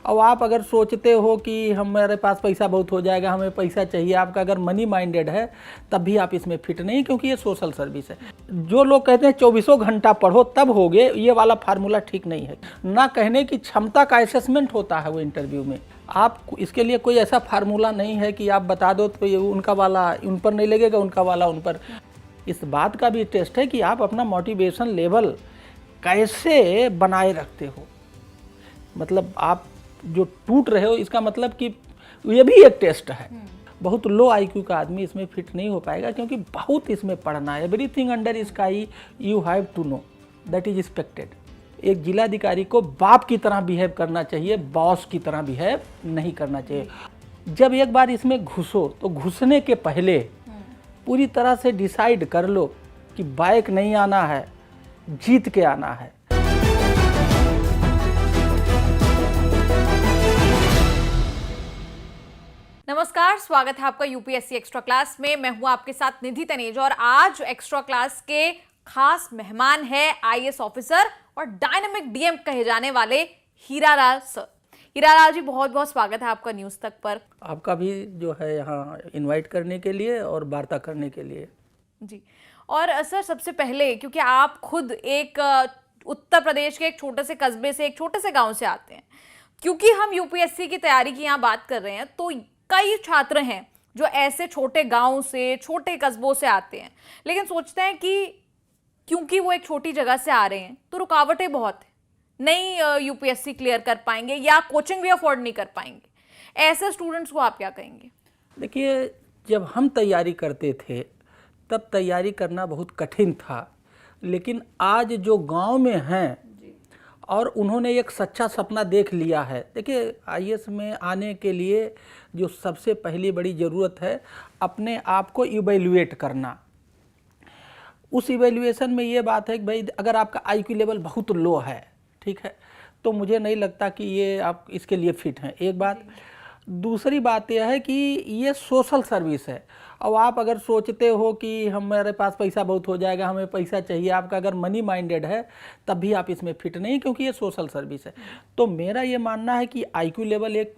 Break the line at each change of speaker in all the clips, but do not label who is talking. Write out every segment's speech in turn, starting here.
और आप अगर सोचते हो कि हमारे पास पैसा बहुत हो जाएगा, हमें पैसा चाहिए, आपका अगर मनी माइंडेड है तब भी आप इसमें फिट नहीं, क्योंकि ये सोशल सर्विस है। जो लोग कहते हैं 24 घंटा पढ़ो तब होगे, ये वाला फार्मूला ठीक नहीं है। ना कहने की क्षमता का असेसमेंट होता है वो इंटरव्यू में। आप इसके लिए कोई ऐसा फार्मूला नहीं है कि आप बता दो तो ये उनका वाला उन पर नहीं लगेगा, उनका वाला उन पर। इस बात का भी टेस्ट है कि आप अपना मोटिवेशन लेवल कैसे बनाए रखते हो। मतलब आप जो टूट रहे हो, इसका मतलब कि ये भी एक टेस्ट है। बहुत लो आईक्यू का आदमी इसमें फिट नहीं हो पाएगा, क्योंकि बहुत इसमें पढ़ना है। Everything under sky you have to know, that is expected. एक जिलाधिकारी को बाप की तरह बिहेव करना चाहिए, बॉस की तरह बिहेव नहीं करना चाहिए। जब एक बार इसमें घुसो तो घुसने के पहले पूरी तरह से डिसाइड कर लो कि बाइक नहीं आना है, जीत के आना है।
नमस्कार, स्वागत है आपका यूपीएससी एक्स्ट्रा क्लास में। मैं हूं आपके साथ निधि तनेजा और आज एक्स्ट्रा क्लास के खास मेहमान है आईएएस ऑफिसर और डायनामिक डीएम कहे जाने वाले हीरालाल सर। हीरालाल जी, बहुत बहुत स्वागत है आपका न्यूज तक पर।
आपका भी जो है यहाँ इनवाइट करने के लिए और वार्ता करने के लिए
जी। और सर, सबसे पहले क्योंकि आप खुद एक उत्तर प्रदेश के एक छोटे से कस्बे से, एक छोटे से गांव से आते हैं, क्योंकि हम यूपीएससी की तैयारी की यहाँ बात कर रहे हैं, तो कई छात्र हैं जो ऐसे छोटे गांव से, छोटे कस्बों से आते हैं, लेकिन सोचते हैं कि क्योंकि वो एक छोटी जगह से आ रहे हैं तो रुकावटें बहुत हैं, नहीं यूपीएससी क्लियर कर पाएंगे या कोचिंग भी अफोर्ड नहीं कर पाएंगे। ऐसे स्टूडेंट्स को आप क्या कहेंगे?
देखिए, जब हम तैयारी करते थे तब तैयारी करना बहुत कठिन था, लेकिन आज जो गांव में हैं और उन्होंने एक सच्चा सपना देख लिया है। देखिए, आईएएस में आने के लिए जो सबसे पहली बड़ी ज़रूरत है, अपने आप को इवैल्यूएट करना। उस इवैल्यूएशन में ये बात है कि भाई अगर आपका आईक्यू लेवल बहुत लो है, ठीक है, तो मुझे नहीं लगता कि ये आप इसके लिए फिट हैं, एक बात। दूसरी बात यह है कि ये सोशल सर्विस है, और आप अगर सोचते हो कि हमारे पास पैसा बहुत हो जाएगा, हमें पैसा चाहिए, आपका अगर मनी माइंडेड है तब भी आप इसमें फिट नहीं, क्योंकि ये सोशल सर्विस है। तो मेरा ये मानना है कि आईक्यू लेवल एक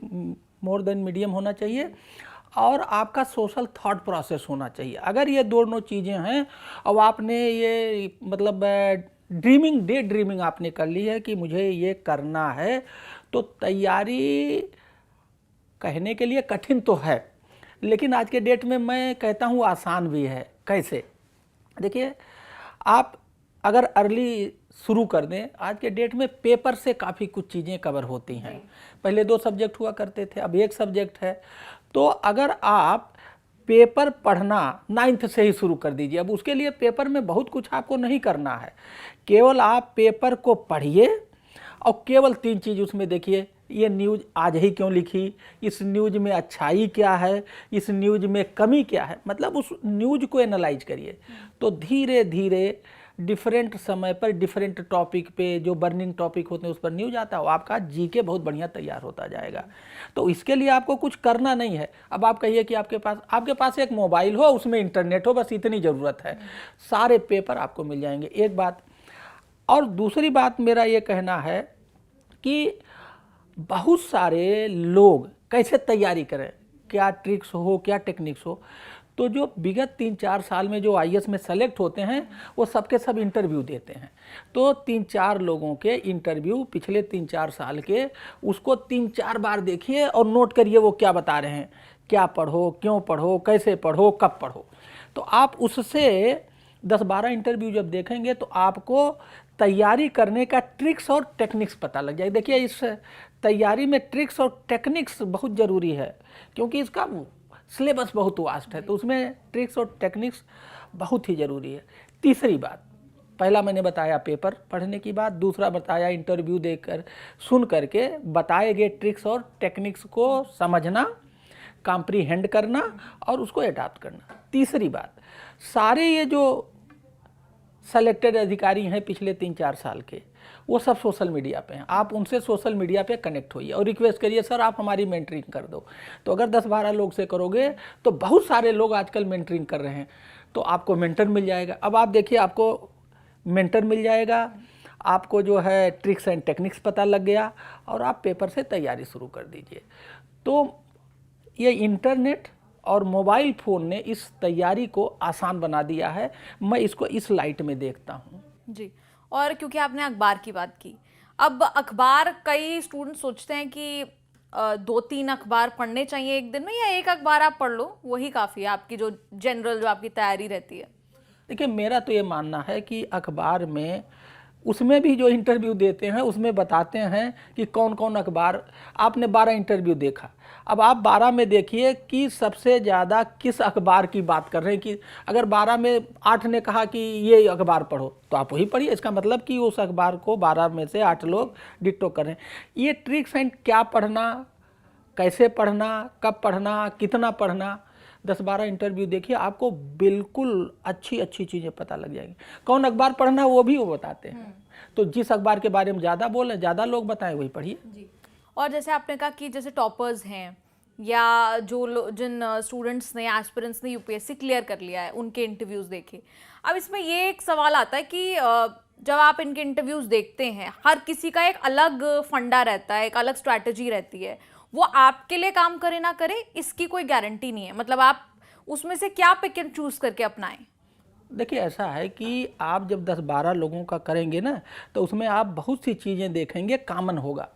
मोर देन मीडियम होना चाहिए और आपका सोशल थॉट प्रोसेस होना चाहिए। अगर ये दोनों चीज़ें हैं और आपने ये मतलब डे ड्रीमिंग आपने कर ली है कि मुझे ये करना है, तो तैयारी कहने के लिए कठिन तो है, लेकिन आज के डेट में मैं कहता हूँ आसान भी है। कैसे? देखिए, आप अगर अर्ली शुरू कर दें, आज के डेट में पेपर से काफ़ी कुछ चीज़ें कवर होती हैं। पहले 2 सब्जेक्ट हुआ करते थे, अब 1 सब्जेक्ट है। तो अगर आप पेपर पढ़ना 9th से ही शुरू कर दीजिए। अब उसके लिए पेपर में बहुत कुछ आपको नहीं करना है, केवल आप पेपर को पढ़िए और केवल 3 चीज़ उसमें देखिए। ये न्यूज़ आज ही क्यों लिखी, इस न्यूज़ में अच्छाई क्या है, इस न्यूज़ में कमी क्या है, मतलब उस न्यूज़ को एनालाइज करिए। तो धीरे धीरे डिफरेंट समय पर डिफरेंट टॉपिक पे जो बर्निंग टॉपिक होते हैं उस पर न्यूज़ आता है, आपका जीके बहुत बढ़िया तैयार होता जाएगा। तो इसके लिए आपको कुछ करना नहीं है। अब आप कहिए कि आपके पास एक मोबाइल हो, उसमें इंटरनेट हो, बस इतनी ज़रूरत है, सारे पेपर आपको मिल जाएंगे, एक बात। और दूसरी बात मेरा ये कहना है कि बहुत सारे लोग कैसे तैयारी करें, क्या ट्रिक्स हो, क्या टेक्निक्स हो। तो जो विगत 3-4 साल में जो आईएएस में सेलेक्ट होते हैं वो सबके सब इंटरव्यू देते हैं। तो 3-4 लोगों के इंटरव्यू पिछले 3-4 साल के, उसको 3-4 बार देखिए और नोट करिए वो क्या बता रहे हैं, क्या पढ़ो, क्यों पढ़ो, कैसे पढ़ो, कब पढ़ो। तो आप उससे 10-12 इंटरव्यू जब देखेंगे तो आपको तैयारी करने का ट्रिक्स और टेक्निक्स पता लग जाएगा। देखिए, इस तैयारी में ट्रिक्स और टेक्निक्स बहुत ज़रूरी है, क्योंकि इसका सिलेबस बहुत वास्ट है, तो उसमें ट्रिक्स और टेक्निक्स बहुत ही ज़रूरी है। तीसरी बात, पहला मैंने बताया पेपर पढ़ने की बात, दूसरा बताया इंटरव्यू देकर सुन करके बताए गए ट्रिक्स और टेक्निक्स को समझना, कॉम्प्रीहेंड करना और उसको अडॉप्ट करना। तीसरी बात, सारे ये जो सेलेक्टेड अधिकारी हैं पिछले 3-4 साल के, वो सब सोशल मीडिया पे हैं। आप उनसे सोशल मीडिया पे कनेक्ट होइए और रिक्वेस्ट करिए, सर आप हमारी मेंटरिंग कर दो। तो अगर 10-12 लोग से करोगे तो बहुत सारे लोग आजकल मेंटरिंग कर रहे हैं, तो आपको मेंटर मिल जाएगा। अब आप देखिए, आपको मेंटर मिल जाएगा, आपको जो है ट्रिक्स एंड टेक्निक्स पता लग गया और आप पेपर से तैयारी शुरू कर दीजिए। तो ये इंटरनेट और मोबाइल फ़ोन ने इस तैयारी को आसान बना दिया है, मैं इसको इस लाइट में देखता हूँ।
जी, और क्योंकि आपने अखबार की बात की, अब अखबार कई स्टूडेंट सोचते हैं कि 2-3 अखबार पढ़ने चाहिए एक दिन में, या एक अखबार आप पढ़ लो वही काफ़ी है आपकी जो जनरल जो आपकी तैयारी रहती है।
देखिए, मेरा तो ये मानना है कि अखबार में उसमें भी जो इंटरव्यू देते हैं उसमें बताते हैं कि कौन कौन अखबार, आपने 12 इंटरव्यू देखा, अब आप 12 में देखिए कि सबसे ज़्यादा किस अखबार की बात कर रहे हैं। कि अगर 12 में 8 ने कहा कि ये अखबार पढ़ो तो आप वही पढ़िए, इसका मतलब कि उस अखबार को 12 में से 8 लोग डिट्टो कर रहे हैं। ये ट्रिक्स एंड क्या पढ़ना, कैसे पढ़ना, कब पढ़ना, कितना पढ़ना, 10-12 इंटरव्यू देखिए, आपको बिल्कुल अच्छी अच्छी चीज़ें पता लग जाएंगी। कौन अखबार पढ़ना वो भी वो बताते हैं। तो जिस अखबार के बारे में ज़्यादा बोलें, ज़्यादा लोग बताएं, वही पढ़िए।
जी, और जैसे आपने कहा कि जैसे टॉपर्स हैं या जिन स्टूडेंट्स ने, एस्पिरेंट्स ने यूपीएससी क्लियर कर लिया है, उनके इंटरव्यूज़ देखे। अब इसमें ये एक सवाल आता है कि जब आप इनके इंटरव्यूज़ देखते हैं, हर किसी का एक अलग फंडा रहता है, एक अलग स्ट्रैटेजी रहती है। वो आपके लिए काम करे ना करे इसकी कोई गारंटी नहीं है, मतलब आप उसमें से क्या पिक एंड चूज करके अपनाएं।
देखिए, ऐसा है कि आप जब 10-12 लोगों का करेंगे ना, तो उसमें आप बहुत सी चीज़ें देखेंगे, कॉमन होगा।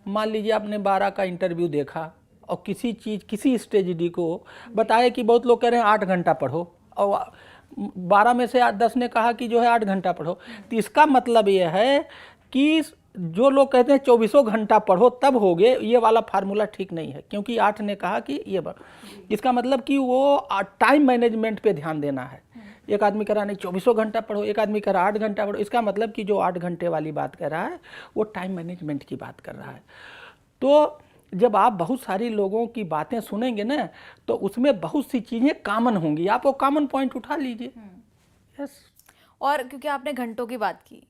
मान लीजिए आपने 12 का इंटरव्यू देखा और किसी चीज़, किसी स्ट्रेटजी को बताया कि बहुत लोग कह रहे हैं 8 घंटा पढ़ो, और 12 में से 10 ने कहा कि जो है 8 घंटा पढ़ो, तो इसका मतलब ये है कि जो लोग कहते हैं 24 घंटा पढ़ो तब होगे, ये वाला फार्मूला ठीक नहीं है, क्योंकि 8 ने कहा कि ये इसका मतलब कि वो टाइम मैनेजमेंट पे ध्यान देना है। एक आदमी कह रहा नहीं 24 घंटा पढ़ो, एक आदमी कह रहा 8 घंटा पढ़ो, इसका मतलब कि जो 8 घंटे वाली बात कर रहा है वो टाइम मैनेजमेंट की बात कर रहा है। तो जब आप बहुत सारी लोगों की बातें सुनेंगे ना, तो उसमें बहुत सी चीज़ें कॉमन होंगी, आप वो कॉमन पॉइंट उठा लीजिए। यस।
और क्योंकि आपने घंटों की बात की,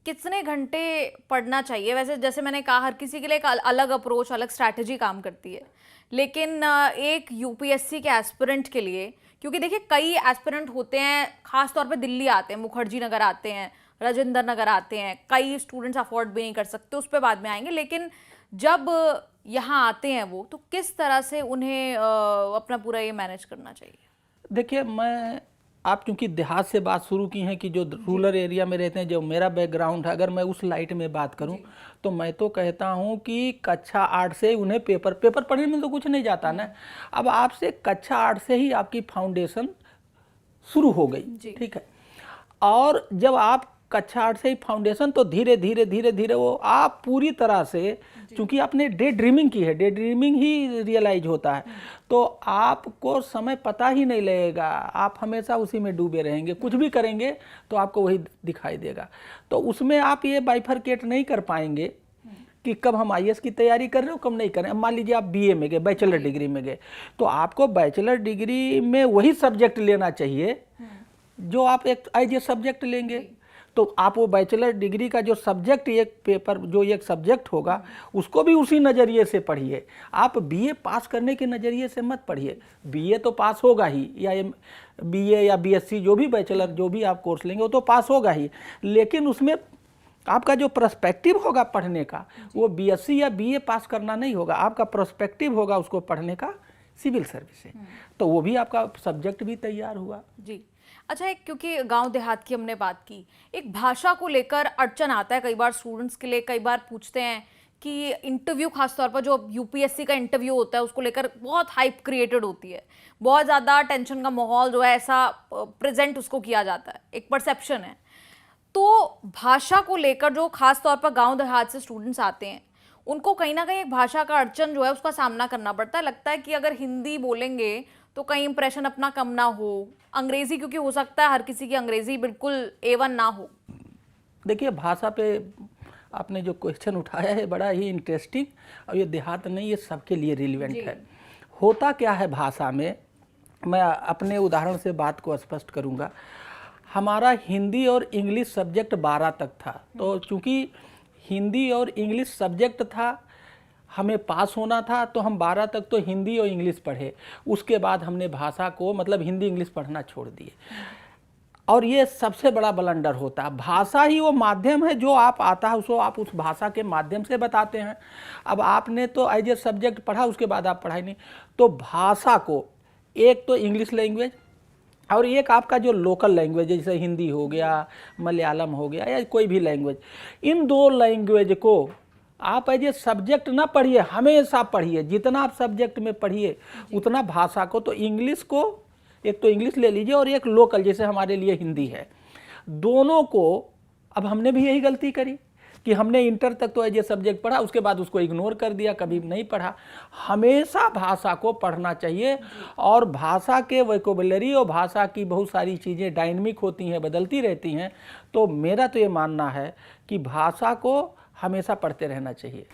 कितने घंटे पढ़ना चाहिए? वैसे जैसे मैंने कहा, हर किसी के लिए एक अलग अप्रोच, अलग स्ट्रैटेजी काम करती है, लेकिन एक यूपीएससी के एस्पिरेंट के लिए, क्योंकि देखिए कई एस्पिरेंट होते हैं, खास तौर पे दिल्ली आते हैं, मुखर्जी नगर आते हैं, राजेंद्र नगर आते हैं, कई स्टूडेंट्स अफोर्ड भी नहीं कर सकते, उस पर बाद में आएंगे, लेकिन जब यहाँ आते हैं वो, तो किस तरह से उन्हें अपना पूरा ये मैनेज करना चाहिए?
देखिए, आप क्योंकि देहात से बात शुरू की हैं कि जो रूरल एरिया में रहते हैं, जो मेरा बैकग्राउंड है, अगर मैं उस लाइट में बात करूं तो मैं तो कहता हूं कि कक्षा 8 से उन्हें पेपर पढ़ने में तो कुछ नहीं जाता ना। अब आपसे कक्षा 8 से ही आपकी फाउंडेशन शुरू हो गई, ठीक है। और जब आप कक्षा 8 से ही फाउंडेशन, तो धीरे धीरे धीरे धीरे वो आप पूरी तरह से, क्योंकि आपने डे ड्रीमिंग की है, डे ड्रीमिंग ही रियलाइज होता है, तो आपको समय पता ही नहीं लगेगा, आप हमेशा उसी में डूबे रहेंगे, कुछ भी करेंगे तो आपको वही दिखाई देगा। तो उसमें आप ये बाइफरकेट नहीं कर पाएंगे कि कब हम आईएएस की तैयारी कर रहे हो, कब नहीं कर रहे हैं। अब मान लीजिए आप बीए में गए, बैचलर डिग्री में गए, तो आपको बैचलर डिग्री में वही सब्जेक्ट लेना चाहिए जो आप एक एज ए सब्जेक्ट लेंगे। तो आप वो बैचलर डिग्री का जो सब्जेक्ट, एक पेपर जो एक सब्जेक्ट होगा, उसको भी उसी नज़रिए से पढ़िए। आप बीए पास करने के नज़रिए से मत पढ़िए। बीए तो पास होगा ही, या बीए या बीएससी, जो भी बैचलर, जो भी आप कोर्स लेंगे वो तो पास होगा ही, लेकिन उसमें आपका जो पर्सपेक्टिव होगा पढ़ने का, वो बीएससी या बीए पास करना नहीं होगा। आपका पर्सपेक्टिव होगा उसको पढ़ने का सिविल सर्विस से, तो वो भी आपका सब्जेक्ट भी तैयार हुआ।
जी, अच्छा, एक क्योंकि गांव देहात की हमने बात की, एक भाषा को लेकर अड़चन आता है कई बार स्टूडेंट्स के लिए। कई बार पूछते हैं कि इंटरव्यू, खासतौर पर जो यूपीएससी का इंटरव्यू होता है, उसको लेकर बहुत हाइप क्रिएटेड होती है, बहुत ज़्यादा टेंशन का माहौल जो है ऐसा प्रेजेंट उसको किया जाता है, एक परसेप्शन है। तो भाषा को लेकर जो खासतौर पर गाँव देहात से स्टूडेंट्स आते हैं, उनको कहीं ना कहीं एक भाषा का अड़चन जो है उसका सामना करना पड़ता है। लगता है कि अगर हिंदी बोलेंगे तो कहीं इंप्रेशन अपना कम ना हो, अंग्रेजी, क्योंकि हो सकता है हर किसी की अंग्रेजी बिल्कुल A1 ना हो।
देखिए, भाषा पे आपने जो क्वेश्चन उठाया है बड़ा ही इंटरेस्टिंग, और ये देहात नहीं, ये सबके लिए रिलेवेंट है। होता क्या है भाषा में, मैं अपने उदाहरण से बात को स्पष्ट करूँगा। हमारा हिंदी और इंग्लिश सब्जेक्ट 12 तक था, तो चूँकि हिंदी और इंग्लिश सब्जेक्ट था, हमें पास होना था, तो हम 12 तक तो हिंदी और इंग्लिश पढ़े। उसके बाद हमने भाषा को, मतलब हिंदी इंग्लिश पढ़ना छोड़ दिए। और ये सबसे बड़ा ब्लंडर होता है। भाषा ही वो माध्यम है, जो आप आता है उसको आप उस भाषा के माध्यम से बताते हैं। अब आपने तो एज ए सब्जेक्ट पढ़ा, उसके बाद आप पढ़ाई नहीं, तो भाषा को एक तो इंग्लिश लैंग्वेज और एक आपका जो लोकल लैंग्वेज जैसे हिंदी हो गया, मलयालम हो गया या कोई भी लैंग्वेज, इन दो लैंग्वेज को आप एज ए सब्जेक्ट ना पढ़िए, हमेशा पढ़िए। जितना आप सब्जेक्ट में पढ़िए उतना भाषा को, तो इंग्लिश को एक तो इंग्लिश ले लीजिए और एक लोकल जैसे हमारे लिए हिंदी है, दोनों को। अब हमने भी यही गलती करी कि हमने इंटर तक तो एज ए सब्जेक्ट पढ़ा, उसके बाद उसको इग्नोर कर दिया, कभी नहीं पढ़ा। हमेशा भाषा को पढ़ना चाहिए और भाषा के वोकैबुलरी और भाषा की बहुत सारी चीज़ें डायनामिक होती हैं, बदलती रहती हैं। तो मेरा तो ये मानना है कि भाषा को हमेशा पढ़ते रहना चाहिए।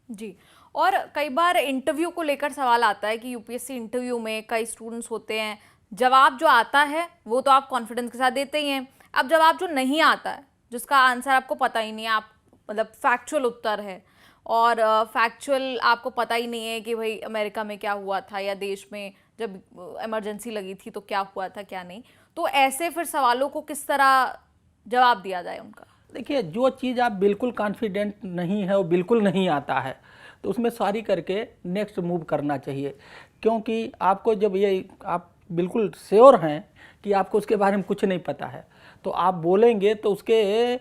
जी, और कई बार इंटरव्यू को लेकर सवाल आता है कि यूपीएससी इंटरव्यू में कई स्टूडेंट्स होते हैं, जवाब जो आता है वो तो आप कॉन्फिडेंस के साथ देते ही हैं, अब जवाब जो नहीं आता है, जिसका आंसर आपको पता ही नहीं है, आप मतलब फैक्चुअल उत्तर है और फैक्चुअल आपको पता ही नहीं है कि भाई अमेरिका में क्या हुआ था या देश में जब इमरजेंसी लगी थी तो क्या हुआ था क्या नहीं, तो ऐसे फिर सवालों को किस तरह जवाब दिया जाए उनका?
देखिए, जो चीज़ आप बिल्कुल कॉन्फिडेंट नहीं है, वो बिल्कुल नहीं आता है, तो उसमें सॉरी करके नेक्स्ट मूव करना चाहिए। क्योंकि आपको जब ये आप बिल्कुल श्योर हैं कि आपको उसके बारे में कुछ नहीं पता है, तो आप बोलेंगे तो उसके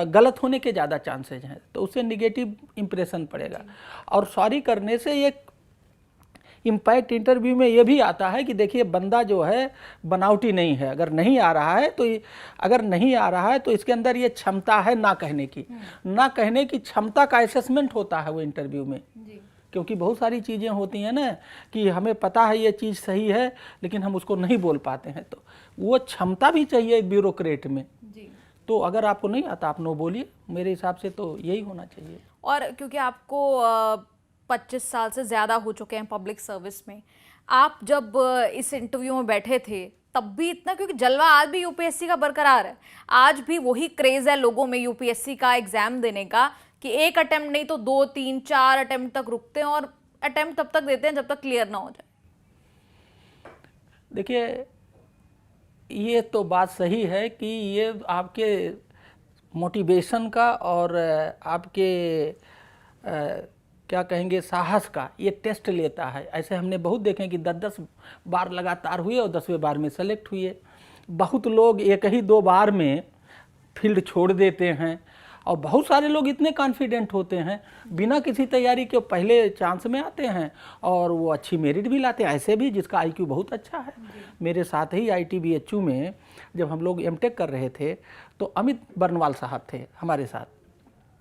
गलत होने के ज़्यादा चांसेज हैं, तो उससे निगेटिव इम्प्रेशन पड़ेगा। और सॉरी करने से एक इम्पैक्ट इंटरव्यू में ये भी आता है कि देखिए बंदा जो है बनावटी नहीं है, अगर नहीं आ रहा है तो अगर नहीं आ रहा है तो इसके अंदर ये क्षमता है ना कहने की, ना कहने की क्षमता का असेसमेंट होता है वो इंटरव्यू में। क्योंकि बहुत सारी चीज़ें होती हैं ना कि हमें पता है ये चीज़ सही है लेकिन हम उसको नहीं बोल पाते हैं, तो वो क्षमता भी चाहिए एक ब्यूरोक्रेट में। तो अगर आपको नहीं आता आप नो बोलिए, मेरे हिसाब से तो यही होना चाहिए।
और क्योंकि आपको 25 साल से ज़्यादा हो चुके हैं पब्लिक सर्विस में, आप जब इस इंटरव्यू में बैठे थे तब भी इतना, क्योंकि जलवा आज भी यूपीएससी का बरकरार है, आज भी वही क्रेज़ है लोगों में यूपीएससी का एग्ज़ाम देने का कि एक अटेम्प्ट नहीं तो 2, 3, 4 अटेम्प्ट तक रुकते हैं और अटेम्प्ट तब तक देते हैं जब तक क्लियर ना हो जाए।
देखिए, ये तो बात सही है कि ये आपके मोटिवेशन का और आपके क्या कहेंगे साहस का ये टेस्ट लेता है। ऐसे हमने बहुत देखे कि 10-10 बार लगातार हुए और 10वें बार में सेलेक्ट हुए। बहुत लोग एक ही 2 बार में फील्ड छोड़ देते हैं और बहुत सारे लोग इतने कॉन्फिडेंट होते हैं बिना किसी तैयारी के पहले चांस में आते हैं और वो अच्छी मेरिट भी लाते हैं। ऐसे भी जिसका आईक्यू बहुत अच्छा है। मेरे साथ ही ITBHU में जब हम लोग MTech कर रहे थे तो अमित बर्नवाल साहब थे हमारे साथ,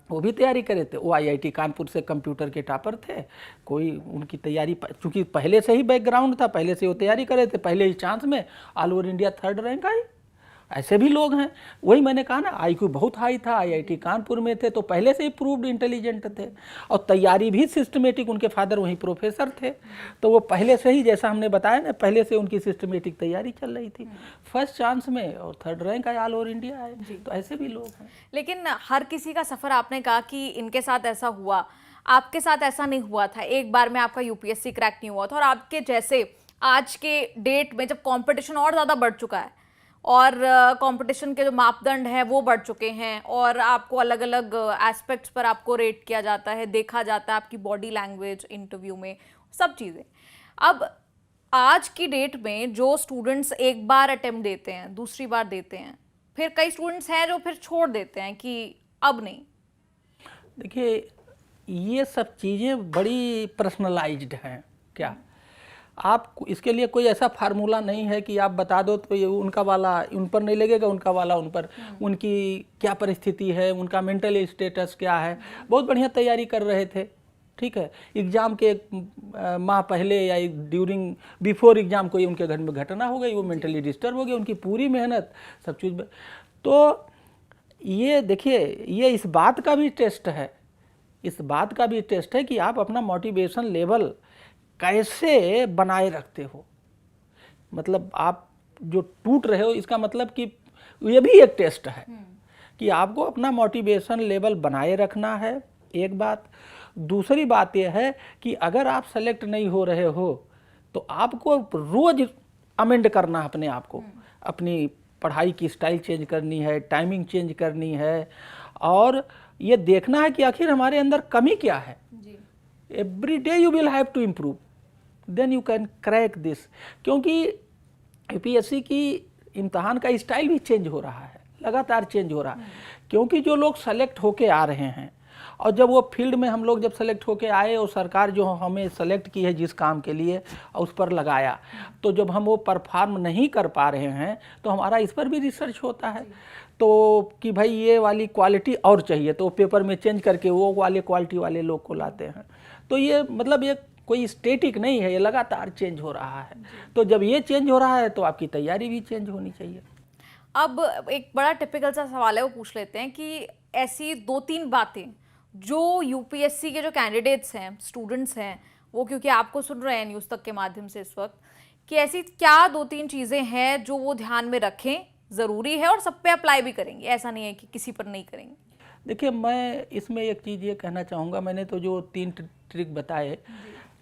वो भी तैयारी करे थे। वो IIT कानपुर से कंप्यूटर के टॉपर थे। कोई उनकी तैयारी चूँकि पहले से ही बैकग्राउंड था, पहले से वो तैयारी करे थे, पहले ही चांस में all over India 3rd rank आई। ऐसे भी लोग हैं। वही मैंने कहा ना, IQ बहुत हाई था, IIT कानपुर में थे तो पहले से ही प्रूव्ड इंटेलिजेंट थे और तैयारी भी सिस्टमेटिक, उनके फादर वहीं प्रोफेसर थे, तो वो पहले से ही जैसा हमने बताया ना, पहले से उनकी सिस्टमेटिक तैयारी चल रही थी। फर्स्ट चांस में और 3rd रैंक आया, ऑल ओवर इंडिया आए। तो ऐसे भी लोग हैं।
लेकिन हर किसी का सफ़र, आपने कहा कि इनके साथ ऐसा हुआ, आपके साथ ऐसा नहीं हुआ था, एक बार में आपका यूपीएससी क्रैक नहीं हुआ था। और आपके जैसे आज के डेट में जब कंपटीशन और ज़्यादा बढ़ चुका है और कंपटीशन के जो मापदंड हैं वो बढ़ चुके हैं और आपको अलग अलग एस्पेक्ट्स पर आपको रेट किया जाता है, देखा जाता है, आपकी बॉडी लैंग्वेज इंटरव्यू में, सब चीज़ें। अब आज की डेट में जो स्टूडेंट्स एक बार अटेम्प्ट देते हैं, दूसरी बार देते हैं, फिर कई स्टूडेंट्स हैं जो फिर छोड़ देते हैं कि अब नहीं।
देखिए, ये सब चीज़ें बड़ी पर्सनलाइज्ड हैं। क्या आप इसके लिए कोई ऐसा फार्मूला नहीं है कि आप बता दो तो ये उनका वाला उन पर नहीं लगेगा, उनका वाला उन पर। उनकी क्या परिस्थिति है, उनका मेंटल स्टेटस क्या है। बहुत बढ़िया तैयारी कर रहे थे, ठीक है, एग्ज़ाम के माह पहले या ड्यूरिंग बिफोर एग्ज़ाम कोई उनके घर में घटना हो गई, वो मेंटली डिस्टर्ब हो गए, उनकी पूरी मेहनत सब चीज़। तो ये देखिए, ये इस बात का भी टेस्ट है, इस बात का भी टेस्ट है कि आप अपना मोटिवेशन लेवल कैसे बनाए रखते हो। मतलब आप जो टूट रहे हो, इसका मतलब कि ये भी एक टेस्ट है कि आपको अपना मोटिवेशन लेवल बनाए रखना है, एक बात। दूसरी बात यह है कि अगर आप सेलेक्ट नहीं हो रहे हो तो आपको रोज अमेंड करना अपने आप को, अपनी पढ़ाई की स्टाइल चेंज करनी है, टाइमिंग चेंज करनी है, और ये देखना है कि आखिर हमारे अंदर कमी क्या है। Every day you will have to improve, then you can crack this. क्योंकि यूपीएससी की इम्तहान का स्टाइल भी चेंज हो रहा है, लगातार चेंज हो रहा है। क्योंकि जो लोग सेलेक्ट होके आ रहे हैं, और जब वो फील्ड में हम लोग जब सेलेक्ट होके आए और सरकार जो हमें सेलेक्ट की है जिस काम के लिए और उस पर लगाया, तो जब हम वो परफॉर्म नहीं कर पा रहे हैं तो हमारा इस पर भी रिसर्च होता है, तो कि भाई ये वाली क्वालिटी और चाहिए, तो पेपर में चेंज करके वो वाले क्वालिटी वाले लोग को लाते हैं। तो ये मतलब ये कोई स्टेटिक नहीं है, ये लगातार चेंज हो रहा है। तो जब ये चेंज हो रहा है तो आपकी तैयारी भी चेंज होनी चाहिए।
अब एक बड़ा टिपिकल सा सवाल है, वो पूछ लेते हैं कि ऐसी 2-3 बातें जो यूपीएससी के जो कैंडिडेट्स हैं, स्टूडेंट्स हैं, वो क्योंकि आपको सुन रहे हैं न्यूज़ तक के माध्यम से इस वक्त, कि ऐसी क्या 2-3 चीज़ें हैं जो वो ध्यान में रखें, ज़रूरी है और सब पे अप्लाई भी करेंगे, ऐसा नहीं है कि किसी पर नहीं करेंगे?
देखिए, मैं इसमें एक चीज़ ये कहना चाहूँगा, मैंने तो जो 3 ट्रिक बताए,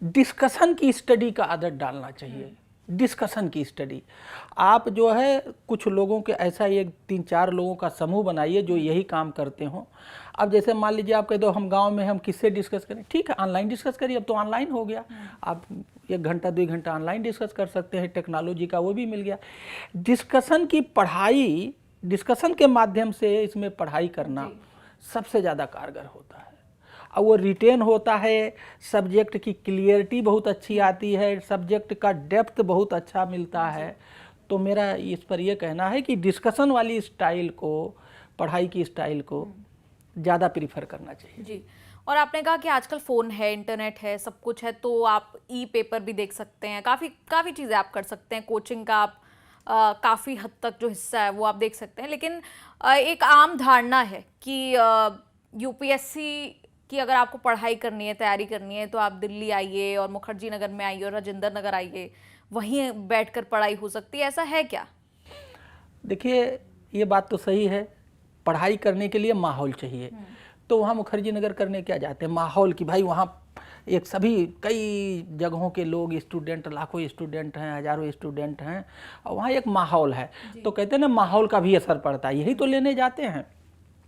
डिस्कशन की स्टडी का आदत डालना चाहिए। डिस्कशन की स्टडी आप जो है कुछ लोगों के ऐसा एक 3-4 लोगों का समूह बनाइए जो यही काम करते हों। अब जैसे मान लीजिए आप कह दो हम गांव में हम किससे डिस्कस करें, ठीक है ऑनलाइन डिस्कस करिए, अब तो ऑनलाइन हो गया, आप 1 घंटा 2 घंटा ऑनलाइन डिस्कस कर सकते हैं, टेक्नोलॉजी का वो भी मिल गया। डिस्कशन की पढ़ाई, डिस्कशन के माध्यम से इसमें पढ़ाई करना सबसे ज़्यादा कारगर होता है, और वो रिटेन होता है, सब्जेक्ट की क्लियरिटी बहुत अच्छी आती है, सब्जेक्ट का डेप्थ बहुत अच्छा मिलता है। तो मेरा इस पर यह कहना है कि डिस्कशन वाली स्टाइल को, पढ़ाई की स्टाइल को ज़्यादा प्रीफर करना चाहिए।
जी, और आपने कहा कि आजकल फ़ोन है, इंटरनेट है, सब कुछ है, तो आप ई पेपर भी देख सकते हैं, काफ़ी चीज़ें आप कर सकते हैं, कोचिंग का आप काफ़ी हद तक जो हिस्सा है वो आप देख सकते हैं। लेकिन एक आम धारणा है कि यूपीएससी कि अगर आपको पढ़ाई करनी है, तैयारी करनी है, तो आप दिल्ली आइए और मुखर्जी नगर में आइए और राजेंद्र नगर आइए, वहीं बैठकर पढ़ाई हो सकती है, ऐसा है क्या?
देखिए, ये बात तो सही है, पढ़ाई करने के लिए माहौल चाहिए। तो वहाँ मुखर्जी नगर करने क्या जाते हैं, माहौल की, भाई वहाँ एक सभी कई जगहों के लोग, स्टूडेंट, लाखों स्टूडेंट हैं, हजारों स्टूडेंट हैं, और वहाँ एक माहौल है, तो कहते हैं ना माहौल का भी असर पड़ता है, यही तो लेने जाते हैं।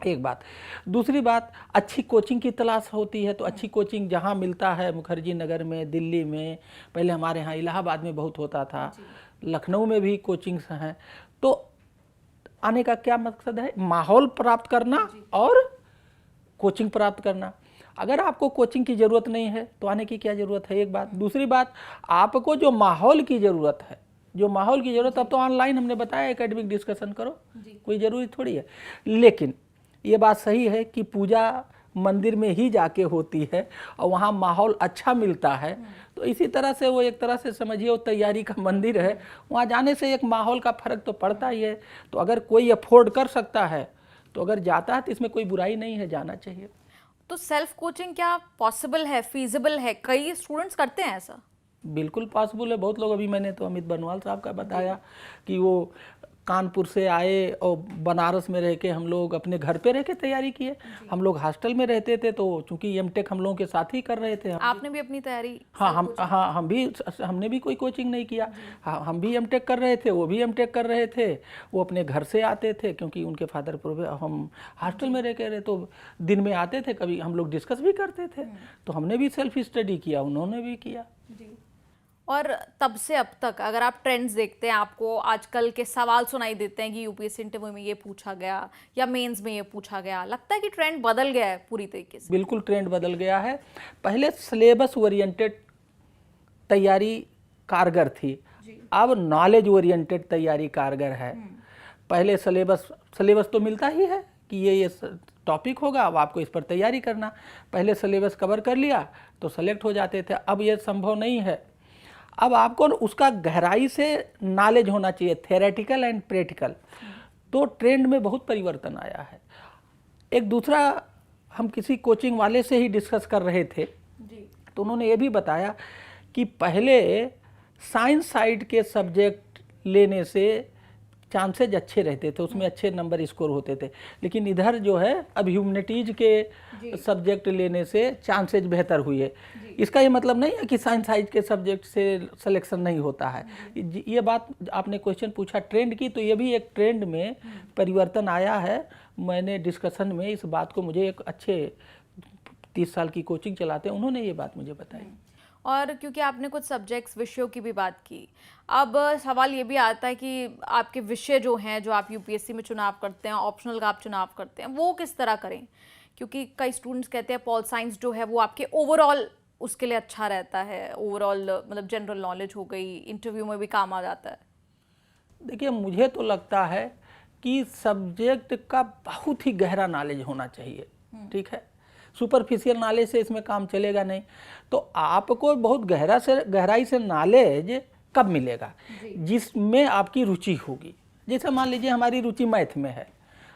एक बात। दूसरी बात, अच्छी कोचिंग की तलाश होती है, तो अच्छी कोचिंग जहाँ मिलता है, मुखर्जी नगर में, दिल्ली में, पहले हमारे यहाँ इलाहाबाद में बहुत होता था, लखनऊ में भी कोचिंग्स हैं। तो आने का क्या मकसद है, माहौल प्राप्त करना और कोचिंग प्राप्त करना। अगर आपको कोचिंग की ज़रूरत नहीं है तो आने की क्या ज़रूरत है, एक बात। दूसरी बात, आपको जो माहौल की ज़रूरत है, जो माहौल की ज़रूरत, अब तो ऑनलाइन हमने बताया एकेडमिक डिस्कशन करो, कोई ज़रूरी थोड़ी है। लेकिन ये बात सही है कि पूजा मंदिर में ही जाके होती है और वहाँ माहौल अच्छा मिलता है, तो इसी तरह से वो एक तरह से समझिए वो तैयारी का मंदिर है, वहाँ जाने से एक माहौल का फ़र्क तो पड़ता ही है। तो अगर कोई अफोर्ड कर सकता है तो अगर जाता है तो इसमें कोई बुराई नहीं है, जाना चाहिए।
तो सेल्फ कोचिंग क्या पॉसिबल है, फीजिबल है? कई स्टूडेंट्स करते हैं ऐसा?
बिल्कुल पॉसिबल है, बहुत लोग, अभी मैंने तो अमित बनवाल साहब का बताया कि वो कानपुर से आए और बनारस में रह के हम लोग अपने घर पे रह के तैयारी किए। हम लोग हॉस्टल में रहते थे, तो चूंकि एमटेक हम लोगों के साथ ही कर रहे थे।
आपने भी अपनी तैयारी?
हाँ, हमने भी कोई कोचिंग नहीं किया। हाँ, हम भी एमटेक कर रहे थे, वो भी एमटेक कर रहे थे। वो अपने घर से आते थे क्योंकि उनके फादर हम हॉस्टल में रह के रहे, तो दिन में आते थे, कभी हम लोग डिस्कस भी करते थे। तो हमने भी सेल्फ स्टडी किया, उन्होंने भी किया।
और तब से अब तक अगर आप ट्रेंड्स देखते हैं, आपको आजकल के सवाल सुनाई देते हैं कि यूपीएससी इंटरव्यू में ये पूछा गया या मेंस में ये पूछा गया, लगता है कि ट्रेंड बदल गया है पूरी तरीके से?
बिल्कुल ट्रेंड बदल गया है। पहले सिलेबस ओरिएंटेड तैयारी कारगर थी, अब नॉलेज ओरिएंटेड तैयारी कारगर है। पहले सिलेबस तो मिलता ही है कि ये टॉपिक होगा, अब आपको इस पर तैयारी करना। पहले सिलेबस कवर कर लिया तो सेलेक्ट हो जाते थे, अब ये संभव नहीं है। अब आपको उसका गहराई से नॉलेज होना चाहिए, थ्योरेटिकल एंड प्रैक्टिकल। तो ट्रेंड में बहुत परिवर्तन आया है। एक दूसरा, हम किसी कोचिंग वाले से ही डिस्कस कर रहे थे, तो उन्होंने ये भी बताया कि पहले साइंस साइड के सब्जेक्ट लेने से चांसेज अच्छे रहते थे, उसमें अच्छे नंबर स्कोर होते थे। लेकिन इधर जो है अब ह्यूमैनिटीज के सब्जेक्ट लेने से चांसेज बेहतर हुए। इसका ये मतलब नहीं है कि साइंस साइज के सब्जेक्ट से सिलेक्शन नहीं होता है। ये बात आपने क्वेश्चन पूछा ट्रेंड की, तो ये भी एक ट्रेंड में परिवर्तन आया है। मैंने डिस्कशन में इस बात को, मुझे एक अच्छे 30 साल की कोचिंग चलाते हैं, उन्होंने ये बात मुझे बताई।
और क्योंकि आपने कुछ सब्जेक्ट्स विषयों की भी बात की, अब सवाल ये भी आता है कि आपके विषय जो हैं, जो आप यूपीएससी में चुनाव करते हैं, ऑप्शनल का आप चुनाव करते हैं, वो किस तरह करें? क्योंकि कई स्टूडेंट्स कहते हैं पॉल साइंस जो है वो आपके ओवरऑल उसके लिए अच्छा रहता है, ओवरऑल मतलब जनरल नॉलेज हो गई, इंटरव्यू में भी काम आ जाता है।
देखिए, मुझे तो लगता है कि सब्जेक्ट का बहुत ही गहरा नॉलेज होना चाहिए। ठीक है, सुपरफिशियल नॉलेज से इसमें काम चलेगा नहीं। तो आपको बहुत गहराई से नॉलेज कब मिलेगा? जिसमें आपकी रुचि होगी। जैसे मान लीजिए हमारी रुचि मैथ में है,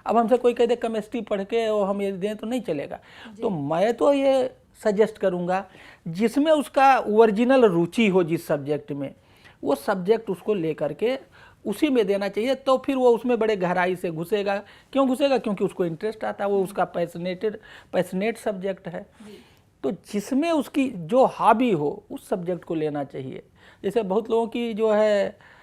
अब हमसे कोई कह दे केमिस्ट्री पढ़ के और हम ये दें तो नहीं चलेगा। तो मैं तो ये सजेस्ट करूँगा जिसमें उसका ओरिजिनल रुचि हो, जिस सब्जेक्ट में, वो सब्जेक्ट उसको लेकर के उसी में देना चाहिए। तो फिर वो उसमें बड़े गहराई से घुसेगा। क्यों घुसेगा? क्योंकि उसको इंटरेस्ट आता है, वो उसका पैशनेट सब्जेक्ट है। तो जिसमें उसकी जो हॉबी हो उस सब्जेक्ट को लेना चाहिए। जैसे बहुत लोगों की जो है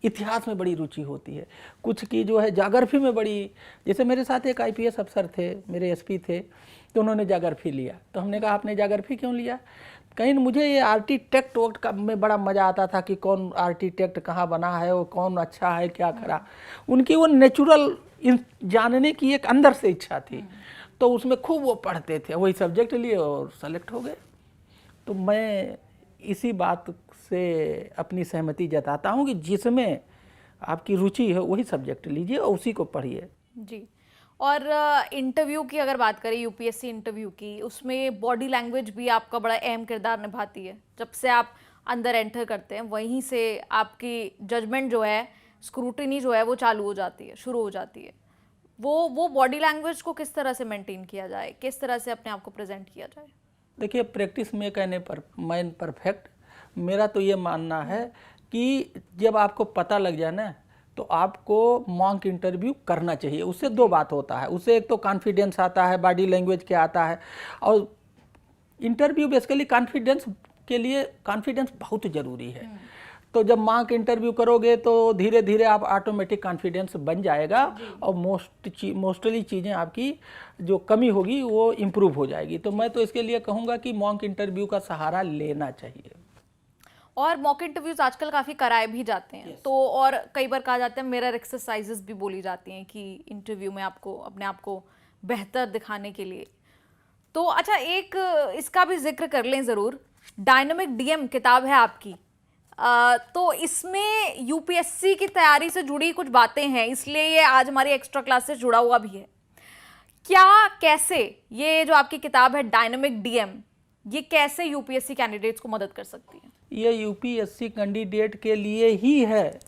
इतिहास में बड़ी रुचि होती है, कुछ की जो है ज्योग्राफी में बड़ी। जैसे मेरे साथ एक आईपीएस अफसर थे, मेरे एसपी थे, तो उन्होंने ज्योग्राफी लिया। तो हमने कहा आपने ज्योग्राफी क्यों लिया? कहीं मुझे ये आर्किटेक्ट वक्त का में बड़ा मज़ा आता था कि कौन आर्किटेक्ट कहाँ बना है, वो कौन अच्छा है क्या खरा। उनकी वो नेचुरल जानने की एक अंदर से इच्छा थी, तो उसमें खूब वो पढ़ते थे, वही सब्जेक्ट लिए और सेलेक्ट हो गए। तो मैं इसी बात से अपनी सहमति जताता हूँ कि जिसमें आपकी रुचि है वही सब्जेक्ट लीजिए और उसी को पढ़िए।
जी। और इंटरव्यू की अगर बात करें, यूपीएससी इंटरव्यू की, उसमें बॉडी लैंग्वेज भी आपका बड़ा अहम किरदार निभाती है। जब से आप अंदर एंटर करते हैं वहीं से आपकी जजमेंट जो है, स्क्रूटिनी जो है वो चालू हो जाती है, शुरू हो जाती है। वो बॉडी लैंग्वेज को किस तरह से मेंटेन किया जाए, किस तरह से अपने आप को प्रेजेंट किया जाए?
देखिए, प्रैक्टिस में कहने पर मैन परफेक्ट। मेरा तो ये मानना है कि जब आपको पता लग जाए ना, तो आपको मॉक इंटरव्यू करना चाहिए। उससे दो बात होता है, उससे एक तो कॉन्फिडेंस आता है, बॉडी लैंग्वेज क्या आता है। और इंटरव्यू बेसिकली कॉन्फिडेंस के लिए, कॉन्फिडेंस बहुत ज़रूरी है। तो जब मॉक इंटरव्यू करोगे तो धीरे धीरे आप ऑटोमेटिक कॉन्फिडेंस बन जाएगा और मोस्टली चीज़ें आपकी जो कमी होगी वो इम्प्रूव हो जाएगी। तो मैं तो इसके लिए कहूँगा कि मॉक इंटरव्यू का सहारा लेना चाहिए।
और मॉक इंटरव्यूज आजकल काफ़ी कराए भी जाते हैं। तो और कई बार कहा जाता है मिरर एक्सरसाइजेस भी बोली जाती हैं कि इंटरव्यू में आपको अपने आप को बेहतर दिखाने के लिए। तो अच्छा, एक इसका भी जिक्र कर लें ज़रूर, डायनामिक डीएम किताब है आपकी। तो इसमें यूपीएससी की तैयारी से जुड़ी कुछ बातें हैं, इसलिए ये आज हमारी एक्स्ट्रा क्लास से जुड़ा हुआ भी है। क्या, कैसे ये जो आपकी किताब है डायनामिक डीएम, ये कैसे यूपीएससी कैंडिडेट्स को मदद कर सकती है?
ये यूपीएससी कैंडिडेट के लिए ही है।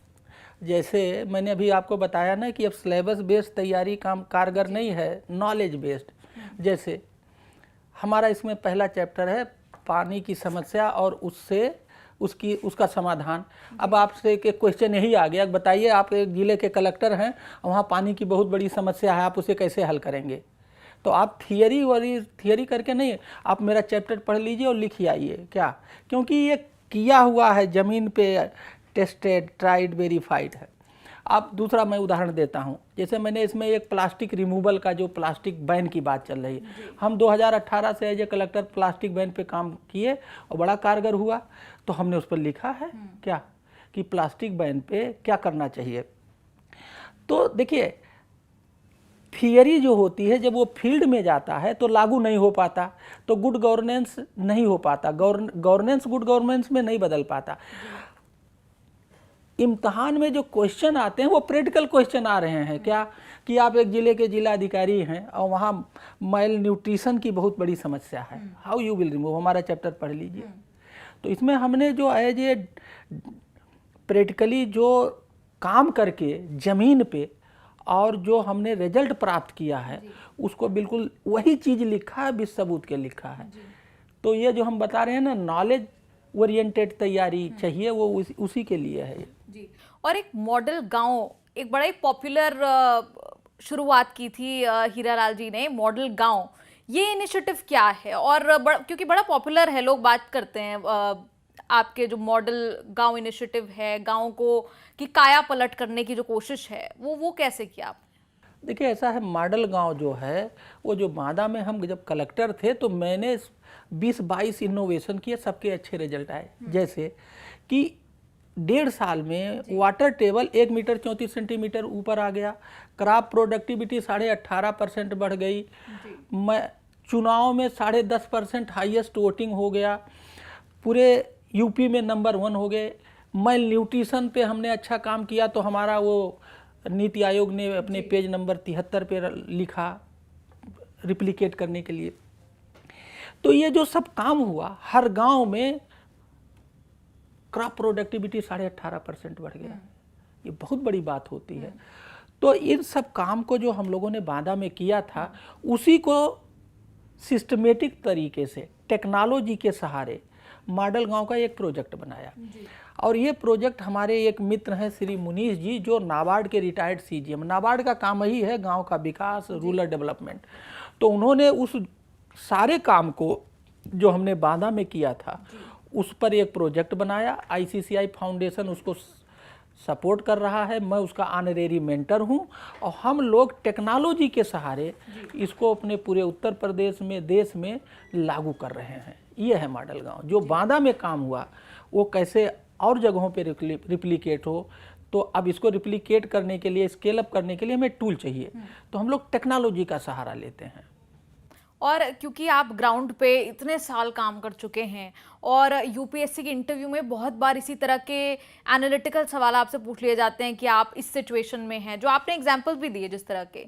जैसे मैंने अभी आपको बताया ना कि अब सिलेबस बेस्ड तैयारी काम कारगर नहीं है, नॉलेज बेस्ड। जैसे हमारा इसमें पहला चैप्टर है पानी की समस्या और उसका समाधान। अब आपसे एक क्वेश्चन यही आ गया, बताइए आप एक जिले के कलेक्टर हैं, वहाँ पानी की बहुत बड़ी समस्या है, आप उसे कैसे हल करेंगे? तो आप थियरी करके नहीं, आप मेरा चैप्टर पढ़ लीजिए और लिखिए आइए। क्या? क्योंकि ये किया हुआ है, ज़मीन पे टेस्टेड, ट्राइड, वेरीफाइड है। आप दूसरा मैं उदाहरण देता हूँ। जैसे मैंने इसमें एक प्लास्टिक रिमूवल का, जो प्लास्टिक बैन की बात चल रही है, हम 2018 से as a collector plastic ban पे काम किए और बड़ा कारगर हुआ। तो हमने उस पर लिखा है क्या कि प्लास्टिक बैन पे क्या करना चाहिए। तो देखिए, थियरी जो होती है जब वो फील्ड में जाता है तो लागू नहीं हो पाता, तो गुड गवर्नेंस नहीं हो पाता, गवर्नेंस गुड गवर्नेंस में नहीं बदल पाता। इम्तहान में जो क्वेश्चन आते हैं वो प्रैक्टिकल क्वेश्चन आ रहे हैं। क्या कि आप एक ज़िले के जिला अधिकारी हैं और वहाँ माइल न्यूट्रिशन की बहुत बड़ी समस्या है, हाउ यू विल रिमूव, हमारा चैप्टर पढ़ लीजिए। तो इसमें हमने जो एज ए प्रैक्टिकली जो काम करके ज़मीन पे और जो हमने रिजल्ट प्राप्त किया है उसको बिल्कुल वही चीज़ लिखा है, बिस सबूत के लिखा है। तो ये जो हम बता रहे हैं ना, नॉलेज ओरिएंटेड तैयारी चाहिए, वो उसी के लिए है
जी। और एक मॉडल गांव एक बड़ा ही पॉपुलर शुरुआत की थी हीरालाल जी ने, मॉडल गांव। ये इनिशिएटिव क्या है? और क्योंकि बड़ा पॉपुलर है, लोग बात करते हैं, आपके जो मॉडल गांव इनिशिएटिव है, गांव को की काया पलट करने की जो कोशिश है, वो कैसे किया आपने?
देखिए, ऐसा है, मॉडल गांव जो है वो जो बांदा में हम जब कलेक्टर थे तो मैंने 20-22 इनोवेशन किए, सबके अच्छे रिजल्ट आए। जैसे कि 1.5 साल में वाटर टेबल 1 मीटर 34 सेंटीमीटर ऊपर आ गया, क्रॉप प्रोडक्टिविटी 18.5% बढ़ गई, मैं चुनाव में 10.5% हाईएस्ट वोटिंग हो गया, पूरे यूपी में नंबर 1 हो गए। मेल न्यूट्रिशन पे हमने अच्छा काम किया तो हमारा वो नीति आयोग ने अपने पेज नंबर 73 पे लिखा रिप्लिकेट करने के लिए। तो ये जो सब काम हुआ, हर गांव में क्रॉप प्रोडक्टिविटी 18.5% बढ़ गया, ये बहुत बड़ी बात होती है। तो इन सब काम को जो हम लोगों ने बांदा में किया था, उसी को सिस्टमेटिक तरीके से टेक्नोलॉजी के सहारे मॉडल गांव का एक प्रोजेक्ट बनाया। और ये प्रोजेक्ट हमारे एक मित्र हैं श्री मुनीष जी, जो नाबार्ड के रिटायर्ड सीजीएम, नाबार्ड का काम ही है गांव का विकास, रूरल डेवलपमेंट। तो उन्होंने उस सारे काम को जो हमने बांदा में किया था उस पर एक प्रोजेक्ट बनाया। आईसीसीआई फाउंडेशन उसको सपोर्ट कर रहा है, मैं उसका ऑनरेरी मेंटर हूं, और हम लोग टेक्नोलॉजी के सहारे इसको अपने पूरे उत्तर प्रदेश में, देश में लागू कर रहे हैं। ये है मॉडल गांव। जो बांदा में काम हुआ वो कैसे और जगहों पे रिप्लिकेट हो, तो अब इसको रिप्लिकेट करने के लिए, स्केल अप करने के लिए हमें टूल चाहिए, तो हम लोग टेक्नोलॉजी का सहारा लेते हैं।
और क्योंकि आप ग्राउंड पे इतने साल काम कर चुके हैं और यूपीएससी के इंटरव्यू में बहुत बार इसी तरह के एनालिटिकल सवाल आपसे पूछ लिए जाते हैं कि आप इस सिचुएशन में हैं, जो आपने एग्जांपल भी दिए जिस तरह के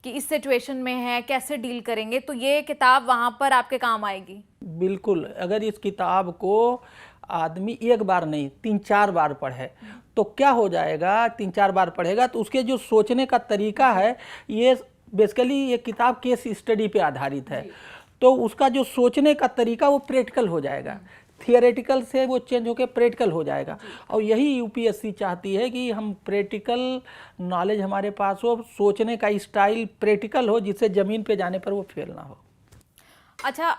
कि इस सिचुएशन में है, कैसे डील करेंगे, तो ये किताब वहाँ पर आपके काम आएगी।
बिल्कुल, अगर इस किताब को आदमी एक बार नहीं 3-4 बार पढ़े तो क्या हो जाएगा, 3-4 बार पढ़ेगा तो उसके जो सोचने का तरीका है, ये बेसिकली ये किताब केस स्टडी पे आधारित है, तो उसका जो सोचने का तरीका वो प्रैक्टिकल हो जाएगा, थियोरेटिकल से वो चेंज होकर प्रैक्टिकल हो जाएगा। और यही यूपीएससी चाहती है कि हम प्रैक्टिकल नॉलेज हमारे पास हो, सोचने का स्टाइल प्रैक्टिकल हो, जिससे ज़मीन पे जाने पर वो फेल ना हो।
अच्छा,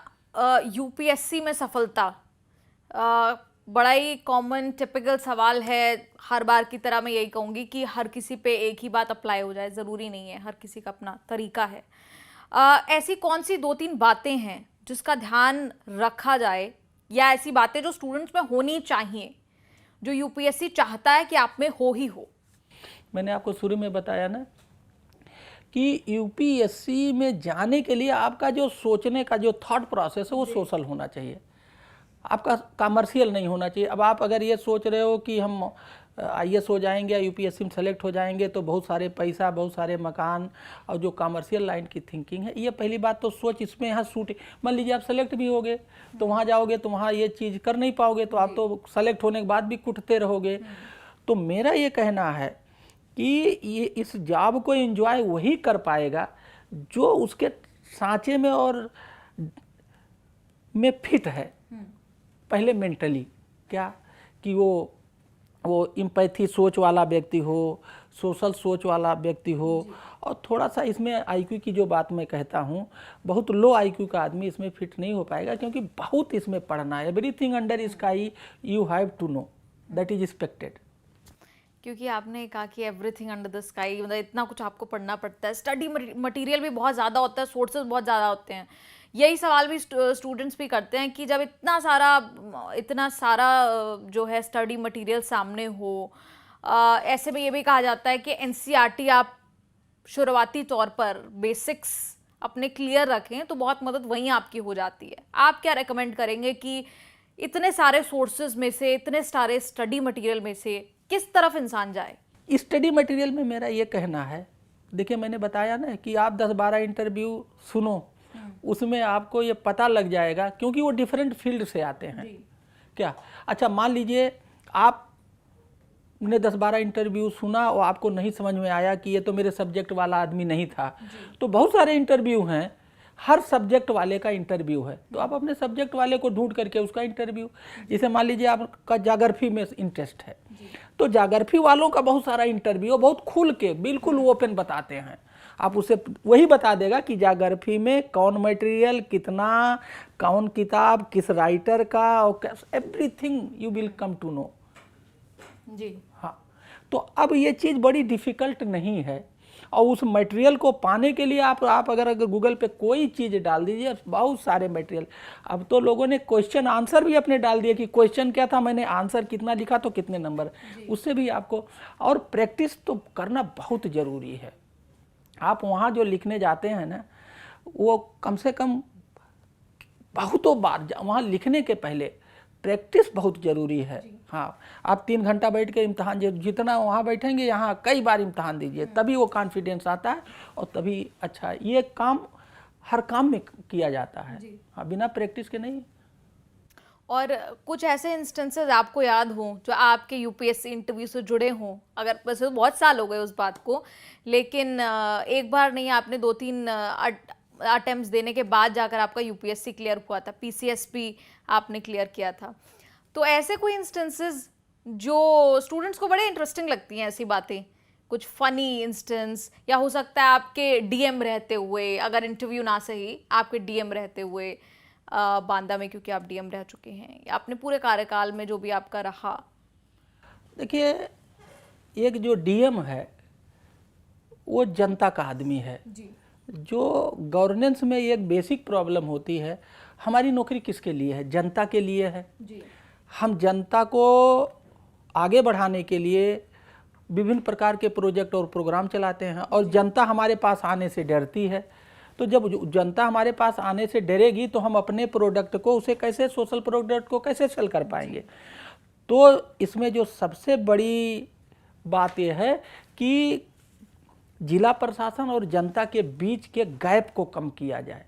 यूपीएससी में सफलता बड़ा ही कॉमन टिपिकल सवाल है। हर बार की तरह मैं यही कहूँगी कि हर किसी पे एक ही बात अप्लाई हो जाए, ज़रूरी नहीं है, हर किसी का अपना तरीका है। ऐसी कौन सी 2-3 बातें हैं जिसका ध्यान रखा जाए, या ऐसी बातें जो स्टूडेंट्स में होनी चाहिए, जो यूपीएससी चाहता है कि आप में हो ही हो?
मैंने आपको शुरू में बताया ना कि यूपीएससी में जाने के लिए आपका जो सोचने का जो थॉट प्रोसेस है वो सोशल होना चाहिए, आपका कमर्शियल नहीं होना चाहिए। अब आप अगर ये सोच रहे हो कि हम आईएएस हो जाएंगे या यूपीएससी में सेलेक्ट हो जाएंगे तो बहुत सारे पैसा, बहुत सारे मकान, और जो कमर्शियल लाइन की थिंकिंग है, ये पहली बात तो सोच इसमें यहाँ सूट। मान लीजिए आप सेलेक्ट भी होगे तो वहाँ जाओगे तो वहाँ ये चीज़ कर नहीं पाओगे, तो आप तो सेलेक्ट होने के बाद भी कुटते रहोगे। तो मेरा ये कहना है कि ये इस जॉब को एंजॉय वही कर पाएगा जो उसके सांचे में और में फिट है। पहले मेंटली क्या कि वो इम्पैथी सोच वाला व्यक्ति हो, सोशल सोच वाला व्यक्ति हो, और थोड़ा सा इसमें आईक्यू की जो बात मैं कहता हूँ, बहुत लो आईक्यू का आदमी इसमें फिट नहीं हो पाएगा, क्योंकि बहुत इसमें पढ़ना है। Everything under sky you have to know, that is expected.
क्योंकि आपने कहा कि एवरीथिंग अंडर द स्काई, मतलब इतना कुछ आपको पढ़ना पड़ता है, स्टडी मटेरियल भी बहुत ज़्यादा होता है, सोर्सेज बहुत ज़्यादा होते हैं। यही सवाल भी स्टूडेंट्स भी करते हैं कि जब इतना सारा जो है स्टडी मटेरियल सामने हो, ऐसे में ये भी कहा जाता है कि एनसीईआरटी आप शुरुआती तौर पर बेसिक्स अपने क्लियर रखें तो बहुत मदद वहीं आपकी हो जाती है। आप क्या रेकमेंड करेंगे कि इतने सारे सोर्सेज में से, इतने सारे स्टडी मटेरियल में से किस तरफ इंसान जाए?
स्टडी मटेरियल में मेरा ये कहना है, देखिए मैंने बताया ना कि आप 10-12 इंटरव्यू सुनो, उसमें आपको ये पता लग जाएगा, क्योंकि वो डिफरेंट फील्ड से आते हैं। क्या अच्छा, मान लीजिए आपने 10-12 इंटरव्यू सुना और आपको नहीं समझ में आया कि ये तो मेरे सब्जेक्ट वाला आदमी नहीं था, तो बहुत सारे इंटरव्यू हैं, हर सब्जेक्ट वाले का इंटरव्यू है, तो आप अपने सब्जेक्ट वाले को ढूंढ करके उसका इंटरव्यू, जैसे मान लीजिए आपका ज्योग्राफी में इंटरेस्ट है तो जागृफी वालों का बहुत सारा इंटरव्यू बहुत खुल के बिल्कुल ओपन बताते हैं। आप उसे वही बता देगा कि जागृफी में कौन मटेरियल कितना, कौन किताब किस राइटर का, और everything you will come to know
जी।
हाँ, तो अब ये चीज़ बड़ी डिफ़िकल्ट नहीं है। और उस मटेरियल को पाने के लिए आप अगर गूगल पे कोई चीज़ डाल दीजिए, बहुत सारे मटेरियल। अब तो लोगों ने क्वेश्चन आंसर भी अपने डाल दिए कि क्वेश्चन क्या था, मैंने आंसर कितना लिखा तो कितने नंबर, उससे भी आपको। और प्रैक्टिस तो करना बहुत ज़रूरी है। आप वहाँ जो लिखने जाते हैं ना, वो कम से कम बहुतों बार वहाँ लिखने के पहले प्रैक्टिस बहुत ज़रूरी है। हाँ, आप 3 घंटा बैठ के इम्तहान जितना वहाँ बैठेंगे, यहाँ कई बार इम्तहान दीजिए, तभी वो कॉन्फिडेंस आता है और तभी अच्छा। ये काम हर काम में किया जाता है, हाँ, बिना प्रैक्टिस के नहीं।
और कुछ ऐसे इंस्टेंसेस आपको याद हों जो आपके यूपीएससी इंटरव्यू से जुड़े हों, अगर वैसे तो बहुत साल हो गए उस बात को, लेकिन एक बार नहीं, आपने 2-3 अटेम्प्ट्स देने के बाद जाकर आपका यूपीएससी क्लियर हुआ था, पीसीएस भी आपने क्लियर किया था। तो ऐसे कोई इंस्टेंसेस जो स्टूडेंट्स को बड़े इंटरेस्टिंग लगती हैं, ऐसी बातें, कुछ फनी इंस्टेंस, या हो सकता है आपके डीएम रहते हुए, अगर इंटरव्यू ना सही, आपके डीएम रहते हुए बांदा में, क्योंकि आप डीएम रह चुके हैं, या अपने पूरे कार्यकाल में जो भी आपका रहा।
देखिए, एक जो डीएम है वो जनता का आदमी है
जी।
जो गवर्नेंस में एक बेसिक प्रॉब्लम होती है, हमारी नौकरी किसके लिए है? जनता के लिए है।
जी। हम
जनता को आगे बढ़ाने के लिए विभिन्न प्रकार के प्रोजेक्ट और प्रोग्राम चलाते हैं, और जनता हमारे पास आने से डरती है। तो जब जनता हमारे पास आने से डरेगी तो हम अपने प्रोडक्ट को, उसे कैसे, सोशल प्रोडक्ट को कैसे सेल कर पाएंगे? तो इसमें जो सबसे बड़ी बात यह है कि जिला प्रशासन और जनता के बीच के गैप को कम किया जाए।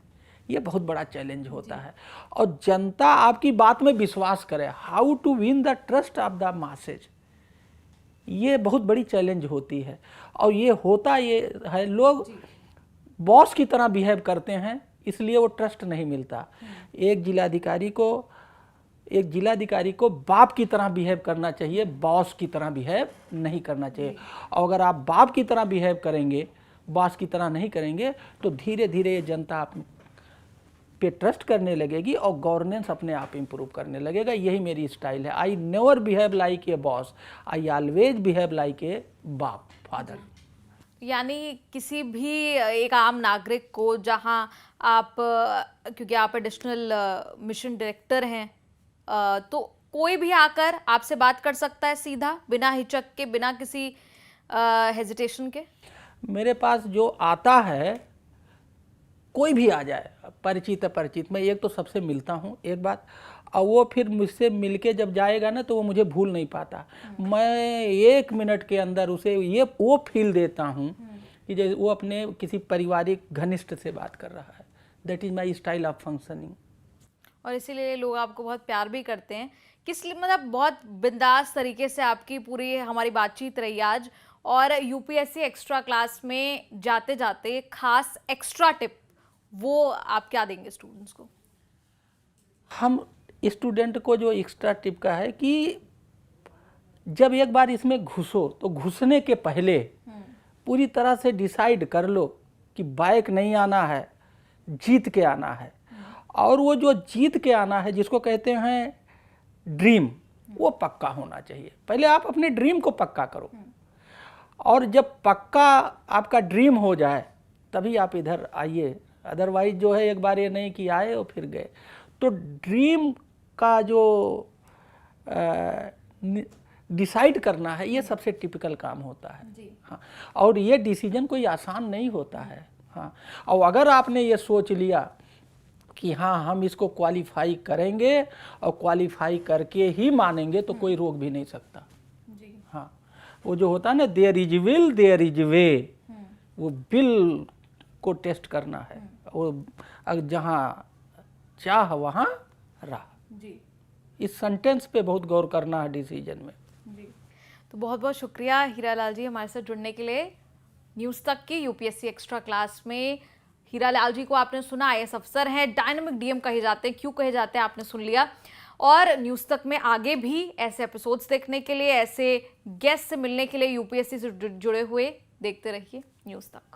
ये बहुत बड़ा चैलेंज होता है, और जनता आपकी बात में विश्वास करे। How to win the trust of the masses, ये बहुत बड़ी चैलेंज होती है। और ये होता ये है, लोग बॉस की तरह बिहेव करते हैं, इसलिए वो ट्रस्ट नहीं मिलता। एक जिलाधिकारी को बाप की तरह बिहेव करना चाहिए, बॉस की तरह बिहेव नहीं करना चाहिए। और अगर आप बाप की तरह बिहेव करेंगे, बॉस की तरह नहीं करेंगे, तो धीरे धीरे ये जनता आप पे ट्रस्ट करने लगेगी और गवर्नेंस अपने आप इंप्रूव करने लगेगा। यही मेरी स्टाइल है। I never behave like a boss, I always behave like a बाप, फादर।
यानी किसी भी एक आम नागरिक को, जहां आप, क्योंकि आप एडिशनल मिशन डायरेक्टर हैं, तो कोई भी आकर आपसे बात कर सकता है सीधा, बिना हिचक के, बिना किसी हेजिटेशन के।
मेरे पास जो आता है, कोई भी आ जाए, परिचित, मैं एक तो सबसे मिलता हूँ एक बात, और वो फिर मुझसे मिलके जब जाएगा ना, तो वो मुझे भूल नहीं पाता। मैं 1 मिनट के अंदर उसे वो फील देता हूँ कि जैसे वो अपने किसी पारिवारिक घनिष्ठ से बात कर रहा है। That is my style of functioning.
और इसीलिए लोग आपको बहुत प्यार भी करते हैं, मतलब बहुत बिंदास तरीके से आपकी पूरी हमारी बातचीत रही आज। और यूपीएससी एक्स्ट्रा क्लास में जाते जाते खास एक्स्ट्रा टिप, वो आप क्या देंगे स्टूडेंट्स को?
हम स्टूडेंट को जो एक्स्ट्रा टिप का है कि जब एक बार इसमें घुसो, तो घुसने के पहले पूरी तरह से डिसाइड कर लो कि बैक नहीं आना है, जीत के आना है। और वो जो जीत के आना है, जिसको कहते हैं ड्रीम, वो पक्का होना चाहिए। पहले आप अपने ड्रीम को पक्का करो, और जब पक्का आपका ड्रीम हो जाए तभी आप इधर आइए। अदरवाइज जो है, एक बार ये नहीं कि आए और फिर गए। तो ड्रीम का जो डिसाइड करना है, ये सबसे टिपिकल काम होता है। हाँ, और ये डिसीजन कोई आसान नहीं होता है। हाँ, और अगर आपने ये सोच लिया कि हाँ, हम इसको क्वालिफाई करेंगे और क्वालिफाई करके ही मानेंगे, तो कोई रोक भी नहीं सकता। हाँ, वो जो होता है ना, there is will there is way, वो विल को टेस्ट करना है। वो जहाँ चाह वहाँ राह, इस सेंटेंस पे बहुत गौर करना है डिसीजन में।
तो बहुत बहुत शुक्रिया हीरालाल जी हमारे साथ जुड़ने के लिए। न्यूज़ तक की यूपीएससी एक्स्ट्रा क्लास में हीरालाल जी को आपने सुना, आईएएस अफसर हैं, डायनामिक डीएम कहे जाते हैं। क्यों कहे जाते हैं आपने सुन लिया। और न्यूज़ तक में आगे भी ऐसे एपिसोड्स देखने के लिए, ऐसे गेस्ट से मिलने के लिए, यूपीएससी से जुड़े हुए देखते रहिए न्यूज़ तक।